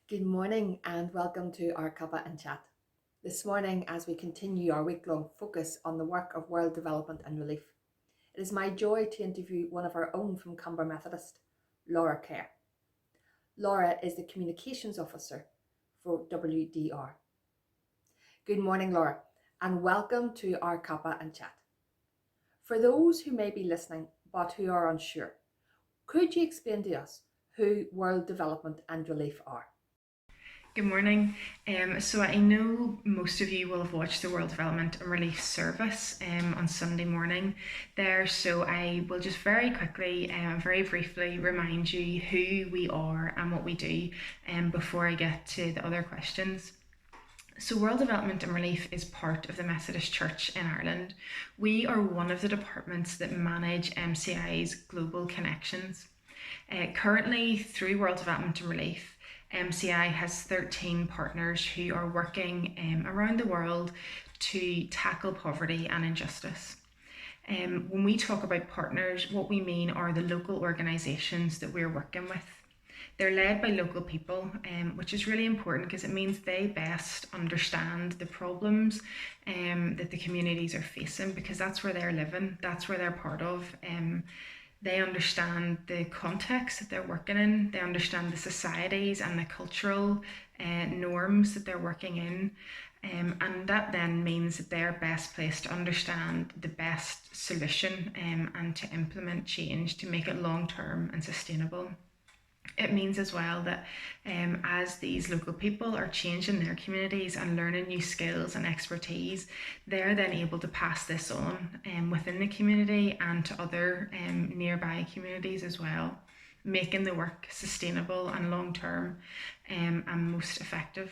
Good morning and welcome to our Cuppa and Chat. This morning, as we continue our week-long focus on the work of world development and relief, it is my joy to interview one of our own from Cuppa Methodist, Laura Kerr. Laura is the Communications Officer for WDR. Good morning, Laura, and welcome to our Cuppa and Chat. For those who may be listening but who are unsure, could you explain to us who world development and relief are? Good morning. So I know most of you will have watched the World Development and Relief Service on Sunday morning there. So I will just very quickly, very briefly remind you who we are and what we do before I get to the other questions. So World Development and Relief is part of the Methodist Church in Ireland. We are one of the departments that manage MCI's global connections. Currently, through World Development and Relief, MCI has 13 partners who are working around the world to tackle poverty and injustice. When we talk about partners, what we mean are the local organisations that we're working with. They're led by local people, which is really important because it means they best understand the problems that the communities are facing, because that's where they're living, that's where they're part of. They understand the context that they're working in, they understand the societies and the cultural norms that they're working in. And that then means that they're best placed to understand the best solution and to implement change to make it long-term and sustainable. It means as well that as these local people are changing their communities and learning new skills and expertise, they're then able to pass this on within the community and to other nearby communities as well, making the work sustainable and long-term and most effective.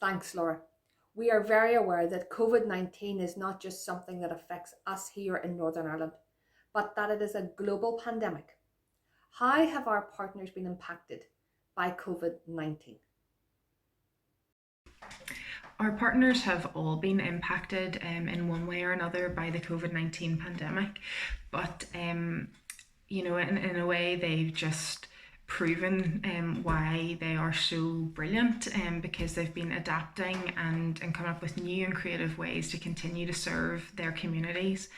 Thanks, Laura. We are very aware that COVID-19 is not just something that affects us here in Northern Ireland, but that it is a global pandemic. How have our partners been impacted by COVID-19? Our partners have all been impacted in one way or another by the COVID-19 pandemic, but in a way they've just proven why they are so brilliant, because they've been adapting and coming up with new and creative ways to continue to serve their communities.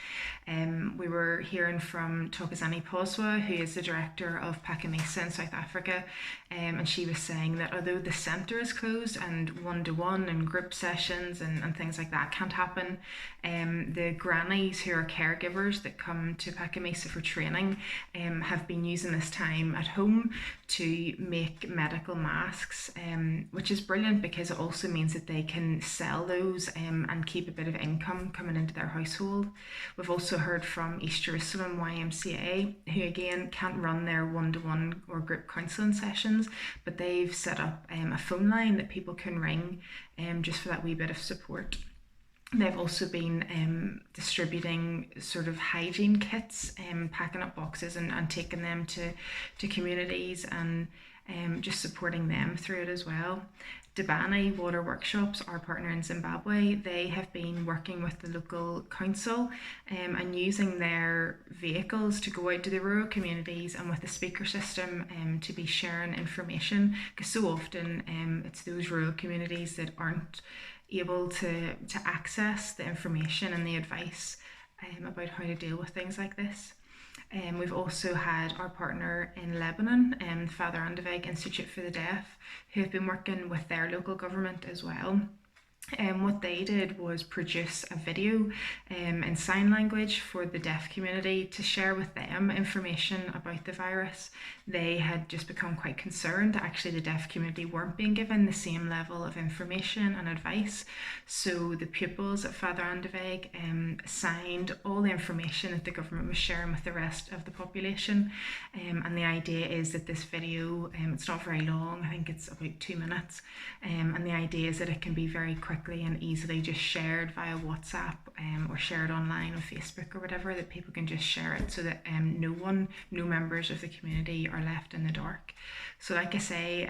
We were hearing from Thokozani Poswa, who is the director of Pakamisa in South Africa, and she was saying that although the centre is closed and one-to-one and group sessions and things like that can't happen, the grannies who are caregivers that come to Pakamisa for training have been using this time at home to make medical masks, which is brilliant because it also means that they can sell those and keep a bit of income coming into their household. We've also heard from East Jerusalem YMCA, who again can't run their one-to-one or group counselling sessions, but they've set up a phone line that people can ring just for that wee bit of support. They've also been distributing sort of hygiene kits, packing up boxes and taking them to communities and just supporting them through it as well. Debani Water Workshops, our partner in Zimbabwe, they have been working with the local council and using their vehicles to go out to the rural communities and with the speaker system to be sharing information, because so often it's those rural communities that aren't able to access the information and the advice about how to deal with things like this. We've also had our partner in Lebanon, Father Andeveg Institute for the Deaf, who have been working with their local government as well. What they did was produce a video in sign language for the deaf community to share with them information about the virus. They had just become quite concerned that actually the deaf community weren't being given the same level of information and advice. So the pupils at Father Andeveg signed all the information that the government was sharing with the rest of the population. And the idea is that this video, it's not very long, I think it's about 2 minutes. And the idea is that it can be very quickly and easily just shared via WhatsApp or shared online on Facebook or whatever, that people can just share it so that no members of the community are left in the dark. So like I say,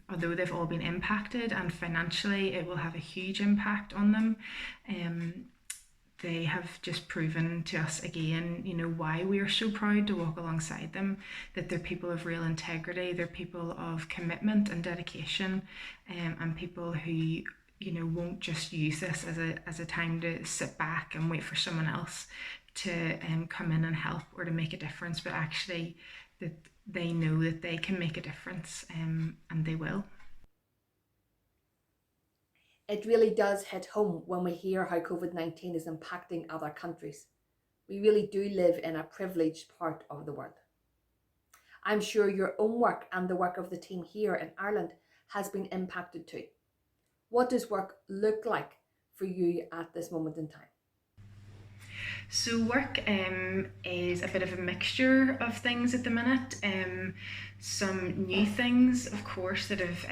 although they've all been impacted and financially it will have a huge impact on them, they have just proven to us again, why we are so proud to walk alongside them, that they're people of real integrity, they're people of commitment and dedication, and people who, won't just use this as a time to sit back and wait for someone else to come in and help or to make a difference, but actually that they know that they can make a difference, and they will. It really does hit home when we hear how COVID-19 is impacting other countries. We really do live in a privileged part of the world. I'm sure your own work and the work of the team here in Ireland has been impacted too. What does work look like for you at this moment in time? So work is a bit of a mixture of things at the minute. Some new things, of course, that have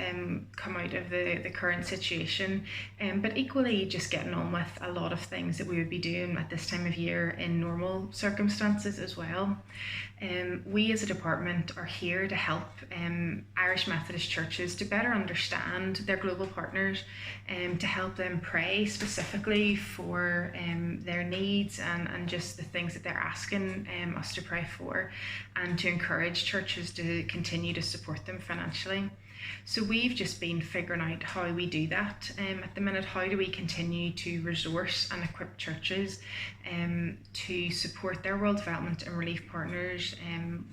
come out of the current situation, but equally just getting on with a lot of things that we would be doing at this time of year in normal circumstances as well. We as a department are here to help Irish Methodist churches to better understand their global partners, to help them pray specifically for their needs and just the things that they're asking us to pray for, and to encourage churches to continue to support them financially. So we've just been figuring out how we do that at the minute. How do we continue to resource and equip churches to support their world development and relief partners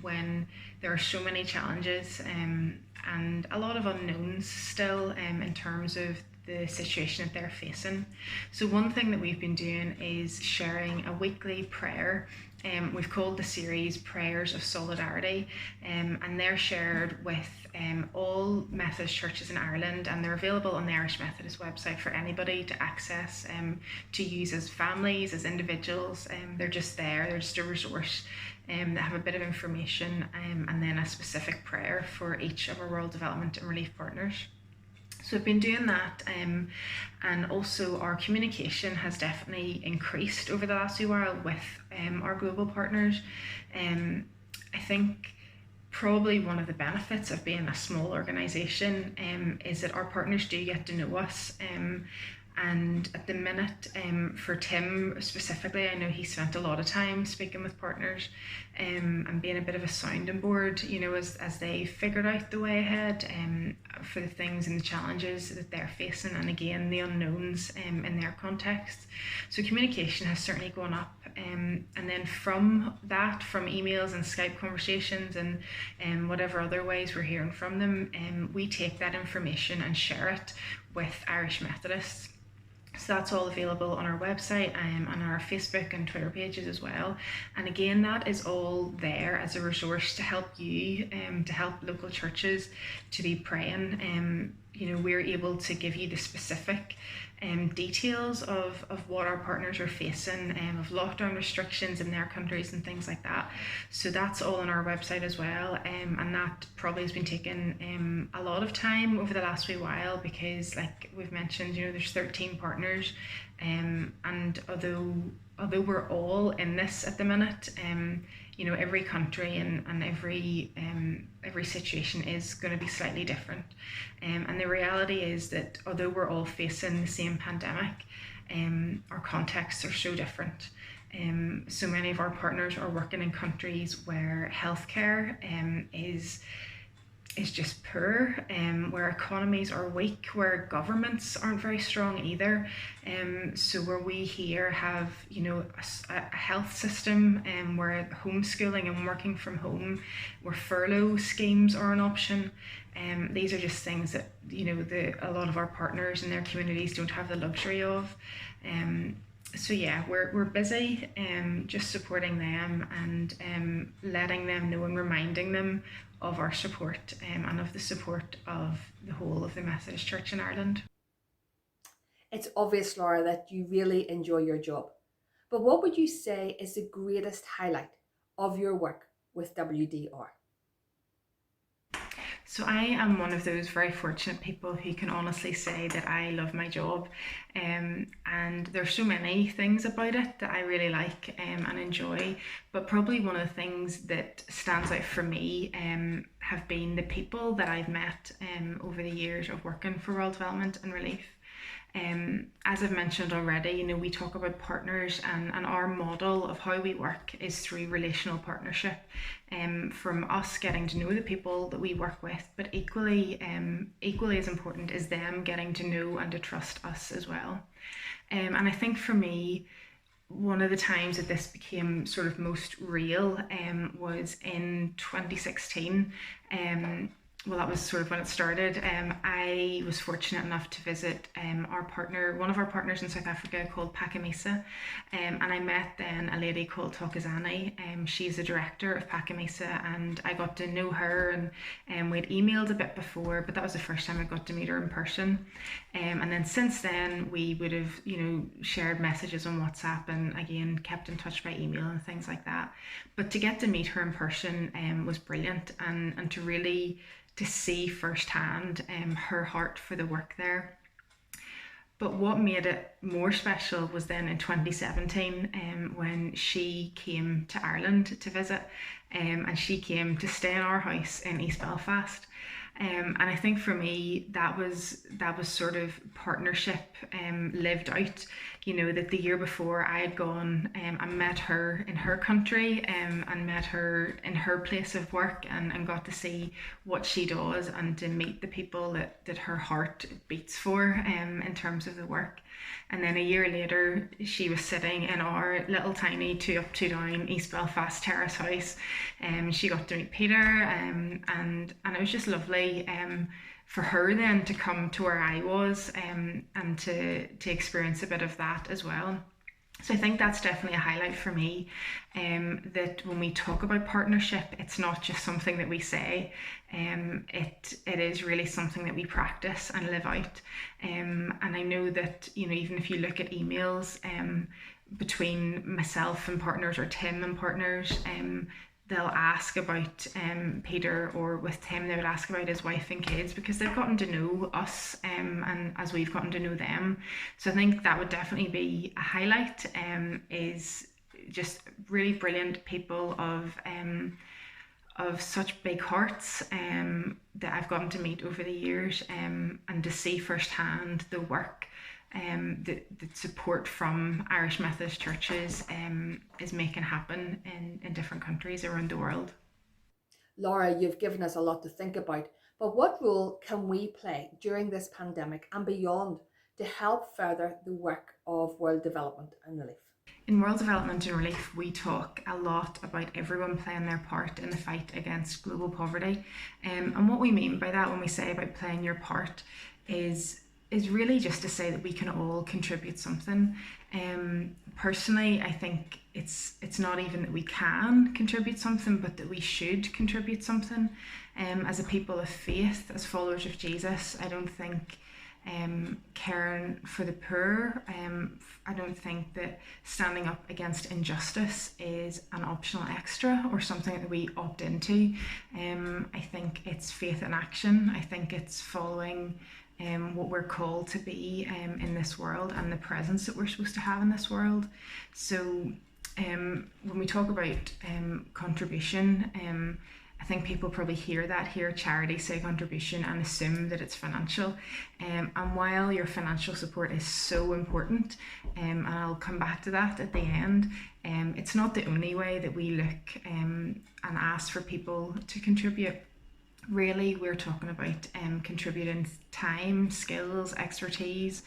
when there are so many challenges and a lot of unknowns still in terms of the situation that they're facing. So one thing that we've been doing is sharing a weekly prayer. We've called the series Prayers of Solidarity, and they're shared with all Methodist churches in Ireland, and they're available on the Irish Methodist website for anybody to access, to use as families, as individuals. They're just there, they're just a resource that have a bit of information and then a specific prayer for each of our world development and relief partners. So we've been doing that, and also our communication has definitely increased over the last wee while with our global partners. I think probably one of the benefits of being a small organisation is that our partners do get to know us. And at the minute, for Tim specifically, I know he spent a lot of time speaking with partners and being a bit of a sounding board, as they figured out the way ahead for the things and the challenges that they're facing, and again, the unknowns in their context. So communication has certainly gone up. And then from that, from emails and Skype conversations and whatever other ways we're hearing from them, we take that information and share it with Irish Methodists. So that's all available on our website and on our Facebook and Twitter pages as well. And again, that is all there as a resource to help you, to help local churches to be praying. We're able to give you the specific details of what our partners are facing, of lockdown restrictions in their countries and things like that. So that's all on our website as well, and that probably has been taking a lot of time over the last wee while, because like we've mentioned, there's 13 partners, and although we're all in this at the minute, every country and every situation is going to be slightly different, and the reality is that although we're all facing the same pandemic, our contexts are so different. So many of our partners are working in countries where healthcare is just poor, where economies are weak, where governments aren't very strong either. So where we here have, a health system where homeschooling and working from home, where furlough schemes are an option. These are just things that, a lot of our partners in their communities don't have the luxury of. So yeah, we're busy just supporting them and letting them know and reminding them of our support and of the support of the whole of the Methodist Church in Ireland. It's obvious, Laura, that you really enjoy your job. But what would you say is the greatest highlight of your work with WDR? So I am one of those very fortunate people who can honestly say that I love my job, and there's so many things about it that I really like and enjoy, but probably one of the things that stands out for me have been the people that I've met over the years of working for World Development and Relief. As I've mentioned already, you know, we talk about partners, and our model of how we work is through relational partnership, from us getting to know the people that we work with, but equally as important is them getting to know and to trust us as well. And I think for me, one of the times that this became sort of most real was in 2016. Well, that was sort of when it started. I was fortunate enough to visit one of our partners in South Africa called Pakamisa, and I met then a lady called Tokozani. She's the director of Pakamisa, and I got to know her, and we'd emailed a bit before, but that was the first time I got to meet her in person. And then since then, we would have, you know, shared messages on WhatsApp, and again kept in touch by email and things like that. But to get to meet her in person was brilliant, and to see firsthand her heart for the work there. But what made it more special was then in 2017 when she came to Ireland to visit, and she came to stay in our house in East Belfast. And I think for me that was sort of partnership lived out. You know, that the year before I had gone and met her in her country, and met her in her place of work, and got to see what she does, and to meet the people that her heart beats for in terms of the work. And then a year later, she was sitting in our little tiny 2 up 2 down East Belfast terrace house, and she got to meet Peter, and it was just lovely for her then to come to where I was, and to experience a bit of that as well. So I think that's definitely a highlight for me, that when we talk about partnership, it's not just something that we say, it is really something that we practice and live out. And I know that, you know, even if you look at emails between myself and partners, or Tim and partners, they'll ask about Peter, or with Tim they would ask about his wife and kids, because they've gotten to know us, and as we've gotten to know them. So I think that would definitely be a highlight, is just really brilliant people of such big hearts that I've gotten to meet over the years, and to see firsthand the work the support from Irish Methodist churches is making happen in different countries around the world. Laura, you've given us a lot to think about, but what role can we play during this pandemic and beyond to help further the work of world development and relief? In World Development and Relief, we talk a lot about everyone playing their part in the fight against global poverty. And what we mean by that, when we say about playing your part, is really just to say that we can all contribute something. Personally, I think it's not even that we can contribute something, but that we should contribute something. As a people of faith, as followers of Jesus, I don't think caring for the poor, I don't think that standing up against injustice is an optional extra or something that we opt into. I think it's faith in action. I think it's following what we're called to be in this world, and the presence that we're supposed to have in this world. So when we talk about contribution, I think people probably hear charity, say contribution, and assume that it's financial. And while your financial support is so important, and I'll come back to that at the end, it's not the only way that we look and ask for people to contribute. Really, we're talking about contributing time, skills, expertise,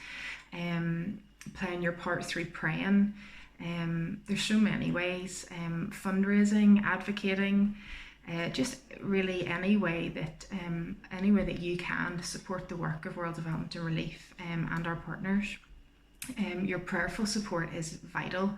playing your part through praying. There's so many ways, fundraising, advocating, just really any way that you can to support the work of World Development and Relief and our partners. Your prayerful support is vital.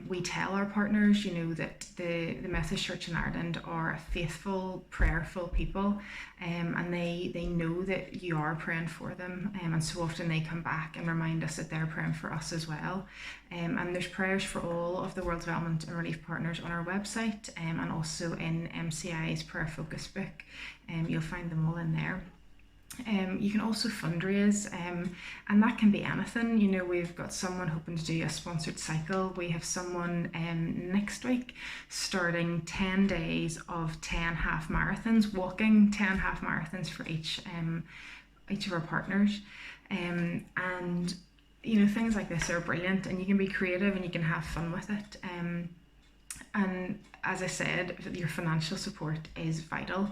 We tell our partners, that the Methodist Church in Ireland are a faithful, prayerful people, and they know that you are praying for them, and so often they come back and remind us that they're praying for us as well. And there's prayers for all of the World Development and Relief partners on our website, and also in MCI's prayer focus book. You'll find them all in there. You can also fundraise, and that can be anything. We've got someone hoping to do a sponsored cycle. We have someone next week starting 10 days of 10 half marathons, walking 10 half marathons for each of our partners. And you know, things like this are brilliant, and you can be creative and you can have fun with it. And as I said, your financial support is vital.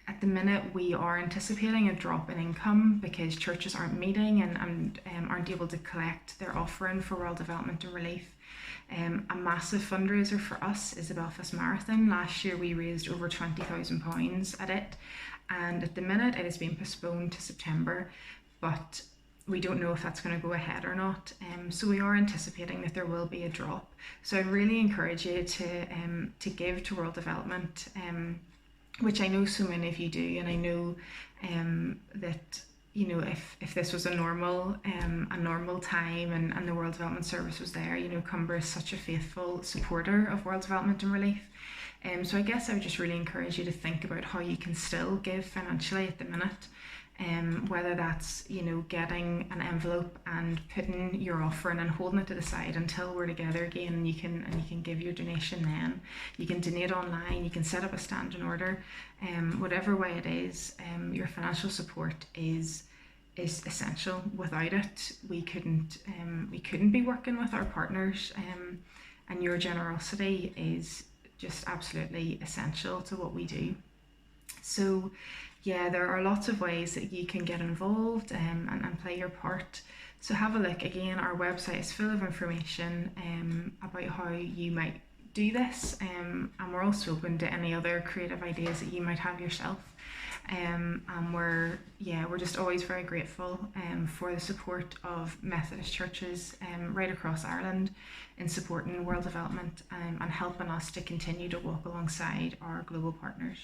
At the minute, we are anticipating a drop in income because churches aren't meeting and aren't able to collect their offering for world development and relief. A massive fundraiser for us is the Belfast Marathon. Last year we raised over £20,000 at it, and at the minute it has been postponed to September, but we don't know if that's going to go ahead or not. So we are anticipating that there will be a drop. So I'd really encourage you to give to World Development, which I know so many of you do, and I know that, you know, if this was a normal time and the World Development Service was there, you know, Cumber is such a faithful supporter of World Development and Relief. So I guess I would just really encourage you to think about how you can still give financially at the minute. Whether that's, you know, getting an envelope and putting your offering and holding it to the side until we're together again, and you can give your donation then. You can donate online, you can set up a standing order. Whatever way it is, your financial support is essential. Without it, we couldn't be working with our partners, and your generosity is just absolutely essential to what we do. So yeah, there are lots of ways that you can get involved and play your part. So have a look. Again, our website is full of information about how you might do this, and we're also open to any other creative ideas that you might have yourself. And we're just always very grateful for the support of Methodist churches right across Ireland in supporting world development and helping us to continue to walk alongside our global partners.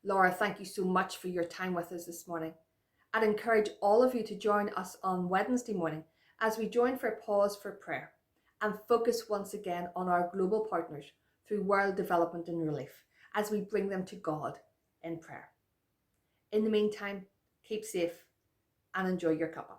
Laura, thank you so much for your time with us this morning. I'd encourage all of you to join us on Wednesday morning as we join for a pause for prayer and focus once again on our global partners through world development and relief as we bring them to God in prayer. In the meantime, keep safe and enjoy your cuppa.